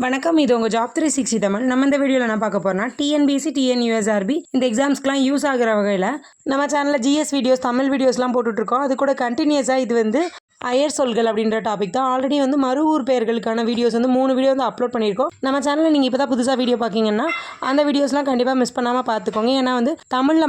வணக்கம், இது உங்கள் ஜாப் 360 தமிழ். நம்ம இந்த வீடியோவில் என்ன பார்க்க போகிறோம்னா டிஎன்பிஎஸ்சி, டிஎன்யூஎஸ்ஆர்பி இந்த எக்ஸாம்ஸ்க்குலாம் யூஸ் ஆகிற வகையில் நம்ம சேனலில் ஜிஎஸ் வீடியோஸ், தமிழ் வீடியோஸ்லாம் போட்டுட்ருக்கோம். அது கூட கண்டினியூஸாக இது அயர் சொல்கள் அப்படின்ற டாபிக் தான். ஆல்ரெடி மறு ஊர் பெயர்களுக்கான வீடியோஸ் 3 வீடியோ அப்லோட் பண்ணியிருக்கோம். நம்ம சேனலில் நீங்கள் இப்போ தான் புதுசாக வீடியோ பார்க்கிங்கன்னா அந்த வீடியோஸ்லாம் கண்டிப்பாக மிஸ் பண்ணாமல் பார்த்துக்கோங்க. ஏன்னா தமிழில்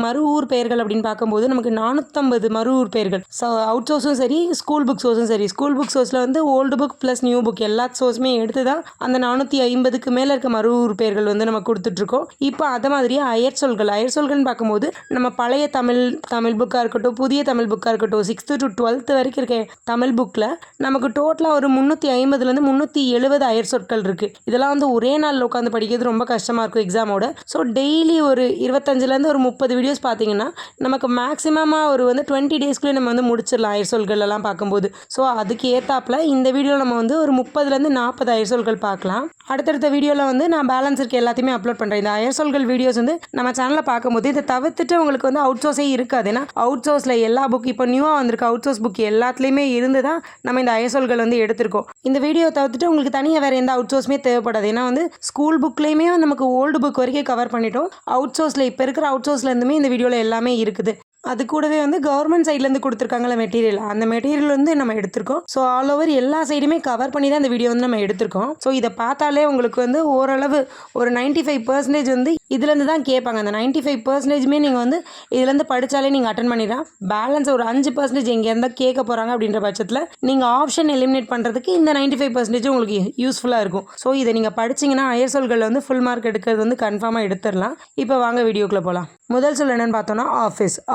மறு ஊர் பெயர்கள் அப்படின்னு பார்க்கும்போது நமக்கு 450 மறு ஊர் பெயர்கள். ஸோ அவுட் சோர்ஸும் சரி, ஸ்கூல் புக் சோர்ஸும் சரி. ஸ்கூல் புக் சோர்ஸில் old book plus new book எல்லா சோர்ஸுமே எடுத்து தான் அந்த 450க்கு மேலே இருக்க மறு ஊர் பெயர்கள் நம்ம கொடுத்துட்ருக்கோம். இப்போ அதை மாதிரியே அயர் சொல்கள்னு பார்க்கும்போது நம்ம பழைய தமிழ் புக்காக இருக்கட்டும், புதிய தமிழ் புக்காக இருக்கட்டும், 6th to 12th வரைக்கும் இருக்க தமிழ் புக்கில் நமக்கு டோட்டலாக ஒரு 350லேருந்து 370 அயர் சொற்கள் இருக்குது. இதெல்லாம் ஒரே நாளில் உட்காந்து படிக்கிறது ரொம்ப கஷ்டமாக இருக்கும் எக்ஸாமோட. ஸோ டெய்லி ஒரு 25லேருந்து ஒரு 30 வீடியோஸ் பார்த்தீங்கன்னா நமக்கு மேக்ஸிமமாக ஒரு 20 டேஸ்க்குள்ளே நம்ம முடிச்சிடலாம் அயர் சொல்கள் எல்லாம் பார்க்கும்போது. ஸோ அதுக்கு ஏற்றாப்புல இந்த வீடியோவில் நம்ம ஒரு 30லேருந்து 40 அயர் சொல்கள் பார்க்கலாம். அடுத்தடுத்த வீடியோவில் நான் பேலன்ஸ் இருக்க எல்லாத்தையுமே அப்லோட் பண்ணுறேன். இந்த அயர் சொல்கள் வீடியோஸ் நம்ம சேனலில் பார்க்கும்போது இதை தவிர்த்துட்டு உங்களுக்கு அவுட் சோர்ஸே இருக்காது. ஏன்னா அவுட் சோர்ஸில் எல்லா புக் இப்போ நியூவாக வந்திருக்கு அவுட் சோர்ஸ் புக் எல்லாத்துலேயுமே இருந்து தான் நம்ம இந்த அயர் சொல்கள் எடுத்திருக்கோம். இந்த வீடியோ தவிர்த்துட்டு உங்களுக்கு தனியாக வேறு எந்த அவுட் சோர்ஸுமே தேவைப்படாது. ஏன்னா ஸ்கூல் புக்லேயுமே நமக்கு ஓல்டு புக் வரைக்கும் கவர் பண்ணிட்டோம். அவுட் சோர்ஸில் இப்போ இருக்கிற அவுட் சோர்ஸ்லேருந்துமே இந்த வீடியோவில் எல்லாமே இருக்குது. அது கூடவே கவர்மெண்ட் சைட்லேருந்து கொடுத்துருக்காங்களே மெட்டீரியல், அந்த மெட்டீரியல் நம்ம எடுத்திருக்கோம். ஸோ ஆல் ஓவர் எல்லா சைடுமே கவர் பண்ணி தான் இந்த வீடியோ நம்ம எடுத்திருக்கோம். ஸோ இதை பார்த்தாலே உங்களுக்கு ஓரளவு ஒரு 95% இதுலேருந்து தான் கேட்பாங்க. அந்த 95%மே நீங்கள் இதுலேருந்து படித்தாலே நீங்கள் அட்டன் பண்ணிடலாம். பேலன்ஸ் ஒரு 5% எங்கேருந்தா கேட்க போகிறாங்க அப்படின்ற பட்சத்தில் நீங்கள் ஆப்ஷன் எலிமினேட் பண்ணுறதுக்கு இந்த 95% உங்களுக்கு யூஸ்ஃபுல்லாக இருக்கும். ஸோ இதை நீங்கள் படிச்சிங்கன்னா அயர் சொல்களில் ஃபுல் மார்க் எடுக்கிறது கன்ஃபார்மாக எடுத்துடலாம். இப்போ வாங்க வீடியோக்குள்ளே போகலாம். முதல் சொல் என்னென்னு பார்த்தோன்னா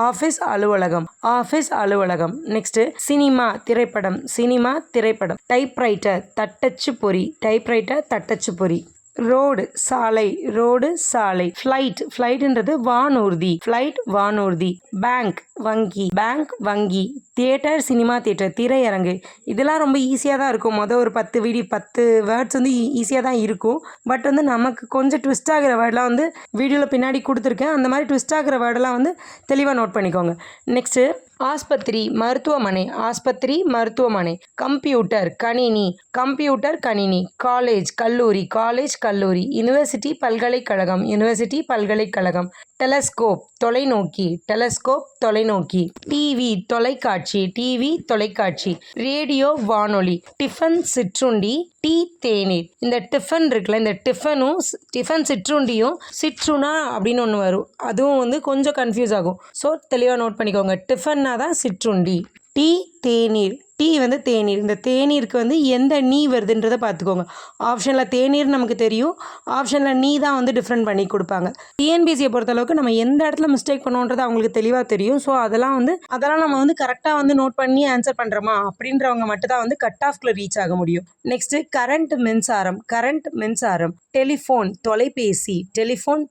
ஆஃபீஸ் அலுவலகம். நெக்ஸ்ட் சினிமா திரைப்படம். டைப்ரைட்டர் தட்டச்சு பொறி. ரோடு சாலை. ஃப்ளைட்ன்றது வானூர்தி. பேங்க் வங்கி. தியேட்டர் சினிமா தியேட்டர் திரையரங்கு. இதெல்லாம் ரொம்ப ஈஸியாக தான் இருக்கும். ஒரு 10 வேர்ட்ஸ் ஈஸியாக தான் இருக்கும். பட் நமக்கு கொஞ்சம் ட்விஸ்ட் ஆகிற வேர்டெலாம் வீடியோவில் பின்னாடி கொடுத்துருக்கேன். அந்த மாதிரி ட்விஸ்ட் ஆகிற வேர்டெல்லாம் தெளிவாக நோட் பண்ணிக்கோங்க. நெக்ஸ்ட்டு ஆஸ்பத்திரி மருத்துவமனை. கம்ப்யூட்டர் கணினி. காலேஜ் கல்லூரி. யூனிவர்சிட்டி பல்கலைக்கழகம். டெலஸ்கோப் தொலைநோக்கி. டிவி தொலைக்காட்சி. ரேடியோ வானொலி. டிஃபன் சிற்றுண்டி. டீ தேநீர். இந்த டிஃபன் இருக்குல்ல, இந்த டிஃபன் சிற்றுண்டியும் சிற்றுணா அப்படின்னு ஒன்று வரும். அதுவும் கொஞ்சம் கன்ஃபியூஸ் ஆகும். ஸோ தெளிவாக நோட் பண்ணிக்கோங்க. டிஃபன்னா தான் சிற்றுண்டி. டீ தேநீர். டீ தேநீர். இந்த தேநீருக்கு எந்த நீ வருதுன்றதை பார்த்துக்கோங்க. ஆப்ஷனில் தேநீர் நமக்கு தெரியும், ஆப்ஷனில் நீ தான் டிஃப்ரெண்ட் பண்ணி கொடுப்பாங்க. டிஎன்பிஎஸ்சியை பொறுத்தளவுக்கு நம்ம எந்த இடத்துல மிஸ்டேக் பண்ணுவோன்றது அவங்களுக்கு தெளிவாக தெரியும். ஸோ அதெல்லாம் நம்ம கரெக்டாக நோட் பண்ணி ஆன்சர் பண்ணுறோமா அப்படின்றவங்க மட்டும் தான் கட் ஆஃப்ல ரீச் ஆக முடியும். நெக்ஸ்ட்டு கரண்ட் மின்சாரம். டெலிஃபோன்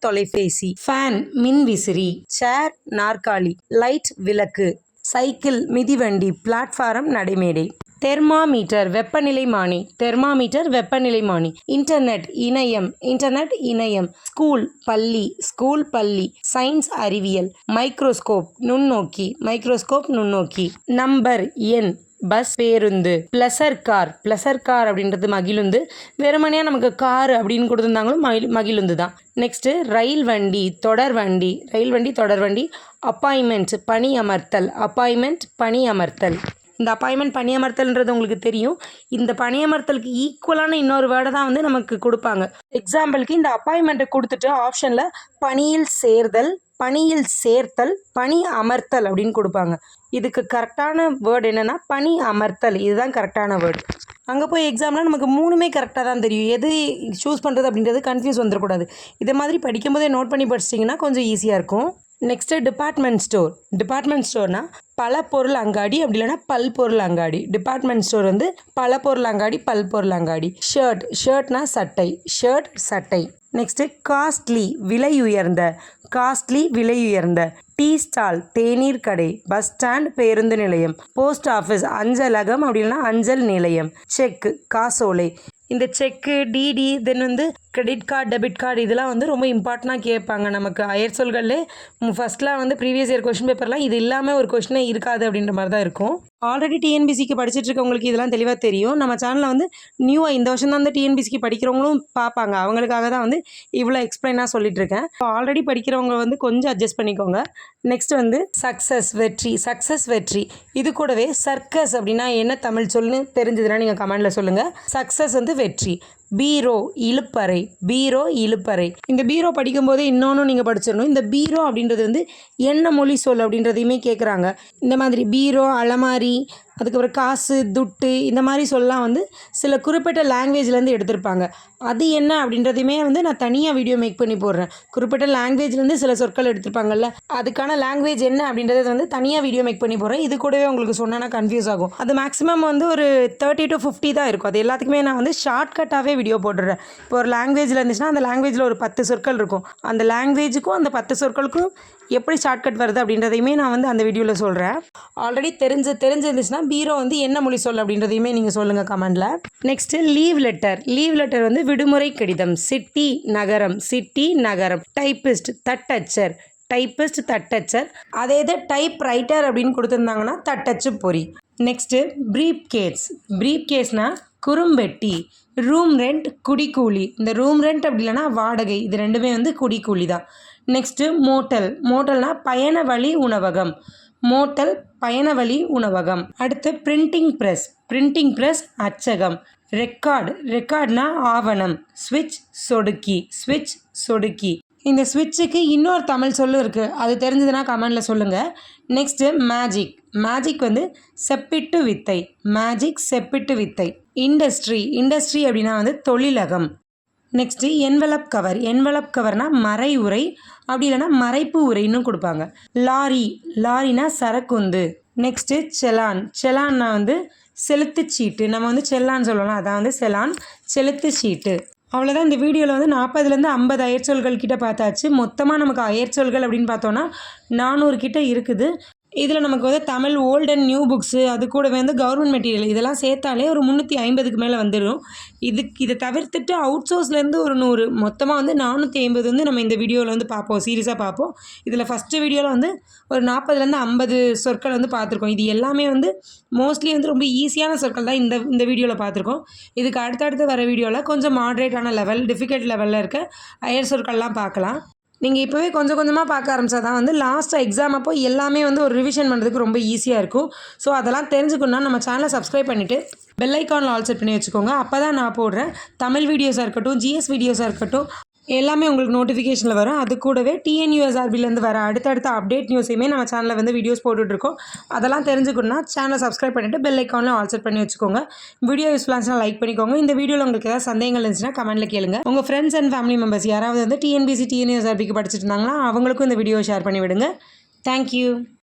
தொலைபேசி. ஃபேன் மின்விசிறி. சேர் நாற்காலி. லைட் விளக்கு. சைக்கிள் மிதிவண்டி. பிளாட்ஃபாரம் நடைமேடை. தெர்மாமீட்டர் வெப்பநிலைமானி. இன்டர்நெட் இணையம். ஸ்கூல் பள்ளி. சயின்ஸ் அறிவியல். மைக்ரோஸ்கோப் நுண்ணோக்கி. நம்பர் எண். பஸ் பேருந்து. பிளஸர் கார் அப்படின்றது மகிழுந்து. வெறுமனையாக நமக்கு கார் அப்படின்னு கொடுத்துருந்தாங்களும் மகிழுந்து தான். நெக்ஸ்ட்டு ரயில் வண்டி தொடர்வண்டி. அப்பாயின்மெண்ட் பணியமர்த்தல். இந்த அப்பாயின்மெண்ட் பணியமர்த்தல்ன்றது உங்களுக்கு தெரியும். இந்த பணியமர்த்தலுக்கு ஈக்குவலான இன்னொரு வேர்டை தான் நமக்கு கொடுப்பாங்க. எக்ஸாம்பிளுக்கு இந்த அப்பாயின்மெண்ட்டை கொடுத்துட்டு ஆப்ஷனில் பணியில் சேர்த்தல் பணி அமர்த்தல் அப்படின்னு கொடுப்பாங்க. இதுக்கு கரெக்டான வேர்டு என்னென்னா பணி அமர்த்தல். இதுதான் கரெக்டான வேர்டு. அங்கே போய் எக்ஸாம்லாம் நமக்கு 3மே கரெக்டாக தான் தெரியும். எது சூஸ் பண்ணுறது அப்படின்றது கன்ஃபியூஸ் வந்துடக்கூடாது. இதை மாதிரி படிக்கும்போதே நோட் பண்ணி படிச்சிட்டிங்கன்னா கொஞ்சம் ஈஸியாக இருக்கும். நெக்ஸ்ட்டு டிபார்ட்மெண்ட் ஸ்டோர்னால் பல பொருள் அங்காடி, அப்படி இல்லைனா பல்பொருள் அங்காடி. டிபார்ட்மெண்ட் ஸ்டோர் பல பொருள் அங்காடி, பல்பொருள் அங்காடி. ஷர்ட்னா சட்டை. நெக்ஸ்ட்டு காஸ்ட்லி விலையுயர்ந்த. டீ ஸ்டால் தேநீர் கடை. பஸ் ஸ்டாண்ட் பேருந்து நிலையம். போஸ்ட் ஆஃபீஸ் அஞ்சலகம், அப்படி இல்லைனா அஞ்சல் நிலையம். செக் காசோலை. இந்த செக்கு டிடி தென் கிரெடிட் கார்டு டெபிட் கார்டு இதெல்லாம் ரொம்ப இம்பார்ட்டண்ட்டாக கேட்பாங்க. நமக்கு அயர் சொல்கள்லே ஃபஸ்ட்லாம் ப்ரீவியஸ் இயர் கொஸ்டின் பேப்பர்லாம் இது இல்லாமல் ஒரு கொஸ்டினே இருக்காது அப்படின்ற மாதிரி தான் இருக்கும். ஆல்ரெடி டிஎன்பிசிக்கு படிச்சுட்டு இருக்கவங்களுக்கு இதெல்லாம் தெளிவாக தெரியும். நம்ம சேனலில் வந்து நியூவாக இந்த வருஷம் தான் வந்து டிஎன்பிசிக்கு படிக்கிறவங்களும் பார்ப்பாங்க. அவங்களுக்காக தான் வந்து இவ்வளோ எக்ஸ்பிளைனாக சொல்லிட்டுருக்கேன். ஆல்ரெடி படிக்கிறவங்க வந்து கொஞ்சம் அட்ஜஸ்ட் பண்ணிக்கோங்க. நெக்ஸ்ட் வந்து சக்ஸஸ் வெற்றி. சக்ஸஸ் வெற்றி இது கூடவே சர்க்கஸ் அப்படின்னா என்ன தமிழ் சொல்லுன்னு தெரிஞ்சதுன்னா நீங்கள் கமெண்டில் சொல்லுங்கள். சக்ஸஸ் வந்து வெற்றி. பீரோ இழுப்பறை. பீரோ இழுப்பறை. இந்த பீரோ படிக்கும்போது இன்னொன்று நீங்கள் படிச்சிடணும். இந்த பீரோ அப்படின்றது வந்து என்ன மொழி சொல் அப்படின்றதையுமே கேட்குறாங்க. இந்த மாதிரி பீரோ, அலமாரி, அதுக்கப்புறம் காசு, துட்டு இந்த மாதிரி சொல்லலாம் வந்து சில குறிப்பிட்ட லாங்குவேஜ்லேருந்து எடுத்திருப்பாங்க. அது என்ன அப்படின்றதையுமே வந்து நான் தனியாக வீடியோ மேக் பண்ணி போடுறேன். குறிப்பிட்ட லாங்குவேஜ்லேருந்து சில சொற்கள் எடுத்திருப்பாங்கல்ல, அதுக்கான லாங்குவேஜ் என்ன அப்படின்றத வந்து தனியாக வீடியோ மேக் பண்ணி போடுறேன். இது கூடவே உங்களுக்கு சொன்னால் கன்ஃபியூஸ் ஆகும். அது மேக்ஸிமம் வந்து ஒரு 30 to 50 தான் இருக்கும். அது எல்லாத்துக்குமே நான் வந்து ஷார்ட்கட்டாகவே வீடியோ போட்டுடுறேன். இப்போ ஒரு லாங்குவேஜில் இருந்துச்சுன்னா அந்த லாங்குவேஜில் ஒரு 10 சொற்கள் இருக்கும். அந்த லாங்குவேஜுக்கும் அந்த 10 சொற்களுக்கும் எப்படி ஷார்ட்கட் வருது அப்படின்றதையுமே நான் வந்து அந்த வீடியோவில் சொல்கிறேன். ஆல்ரெடி தெரிஞ்சிருந்துச்சுன்னா பீரோ வந்து என்ன மொழி சொல் அப்படின்றதையுமே நீங்கள் சொல்லுங்கள் கமெண்டில். Next leave letter. Leave letter வந்து விடுமுறை கடிதம். சிட்டி நகரம். சிட்டி நகரம். டைப்பிஸ்ட் தட்டச்சர். டைப்பிஸ்ட் தட்டச்சர். அதே இது டைப் ரைட்டர் அப்படின்னு கொடுத்துருந்தாங்கன்னா தட்டச்சு பொறி. Next briefcase. ப்ரீப் கேஸ்னால் குறும்பெட்டி. ரூம் ரெண்ட் குடிக்கூலி. இந்த ரூம் ரெண்ட் அப்படி இல்லைனா வாடகை, இது ரெண்டுமே வந்து குடிக்கூலி தான். Next motel. மோட்டல்னால் பயண வழி உணவகம். மோட்டல் பயண வழி உணவகம். அடுத்து பிரிண்டிங் ப்ரெஸ். பிரிண்டிங் ப்ரெஸ் அச்சகம். ரெக்கார்டு. ரெக்கார்ட்னா ஆவணம். ஸ்விட்ச் சொடுக்கி. ஸ்விட்ச் சொடுக்கி. இந்த ஸ்விட்சுக்கு இன்னொரு தமிழ் சொல்லு இருக்குது. அது தெரிஞ்சதுன்னா கமெண்டில் சொல்லுங்கள். Next magic. மேஜிக் வந்து செப்பிட்டு வித்தை. மேஜிக் செப்பிட்டு வித்தை. இண்டஸ்ட்ரி. இண்டஸ்ட்ரி அப்படின்னா வந்து தொழிலகம். Next envelope cover. என்வலப் கவர்னால் மறை உரை, அப்படி இல்லைனா மறைப்பு உரைன்னு கொடுப்பாங்க. லாரி. லாரினா சரக்குந்து. நெக்ஸ்ட்டு செலான். செலான்னா வந்து செலுத்துச்சீட்டு. நம்ம வந்து செல்லான்னு சொல்லலாம், அதான் வந்து செலான், செலுத்துச்சீட்டு. அவ்வளோதான். இந்த வீடியோவில் வந்து 40லேருந்து 50 அயற்சொல்கள் கிட்ட பார்த்தாச்சு. மொத்தமாக நமக்கு அயற்சொல்கள் அப்படின்னு பார்த்தோன்னா 400 கிட்ட இருக்குது. இதில் நமக்கு வந்து Tamil old and new books, அது கூட வந்து கவர்மெண்ட் மெட்டீரியல் இதெல்லாம் சேர்த்தாலே ஒரு 350க்கு மேலே வந்துடும். இதை தவிர்த்துட்டு அவுட் சோர்ஸ்லேருந்து ஒரு 100, மொத்தமாக வந்து 450 வந்து நம்ம இந்த வீடியோவில் வந்து பார்ப்போம், சீரியஸாக பார்ப்போம். இதில் ஃபஸ்ட்டு வீடியோவில் வந்து ஒரு 40லேருந்து 50 சொற்கள் வந்து பார்த்துருக்கோம். இது எல்லாமே வந்து மோஸ்ட்லி வந்து ரொம்ப ஈஸியான சொற்கள் தான் இந்த வீடியோவில் பார்த்துருக்கோம். இதுக்கு அடுத்தடுத்து வர வீடியோவில் கொஞ்சம் மாட்ரேட்டான லெவல், டிஃபிகல்ட் லெவலில் இருக்க அயர் சொற்கள்லாம் பார்க்கலாம். நீங்கள் இப்போவே கொஞ்சம் கொஞ்சமாக பார்க்க ஆரம்பித்தா தான் வந்து லாஸ்ட்டாக எக்ஸாம் அப்போ எல்லாமே வந்து ஒரு ரிவிஷன் பண்ணுறதுக்கு ரொம்ப ஈஸியாக இருக்கும். ஸோ அதெல்லாம் தெரிஞ்சுக்கணுன்னா நம்ம சேனலை சப்ஸ்கிரைப் பண்ணிவிட்டு பெல் ஐக்கானில் ஆல் செட் பண்ணி வச்சுக்கோங்க. அப்போ தான் நான் போடுறேன் தமிழ் வீடியோஸாக இருக்கட்டும், ஜிஎஸ் வீடியோஸாக இருக்கட்டும், எல்லாமே உங்களுக்கு நோட்டிஃபிகேஷனில் வரும். அது கூடவே டிஎன்யூஎஸ்ஆர்பிலேருந்து வர அடுத்தடுத்த அப்டேட் நியூஸையுமே நம்ம சேனலில் வந்து வீடியோஸ் போட்டுட்ருக்கோம். அதெல்லாம் தெரிஞ்சுக்கணுன்னா சேனலை சப்ஸ்கிரைப் பண்ணிவிட்டு பெல் ஐக்கானில் ஆல் செட் பண்ணி வச்சுக்கோங்க. வீடியோ யூஸ்ஃபுல்லாக லைக் பண்ணிக்கோங்க. இந்த வீடியோவில் உங்களுக்கு ஏதாவது சந்தேகங்கள் இருந்துச்சுன்னா கமெண்ட்டில் கேளுங்க. உங்கள் ஃப்ரெண்ட்ஸ் அண்ட் ஃபேமிலி மெம்பர்ஸ் யாராவது வந்து டிஎன்பிசி டிஎன்யூஎஸ்ஆர்பிக்கு படிச்சுட்டு இருந்தாங்கன்னா அவங்களுக்கும் இந்த வீடியோ ஷேர் பண்ணி விடுங்க. தேங்க்யூ.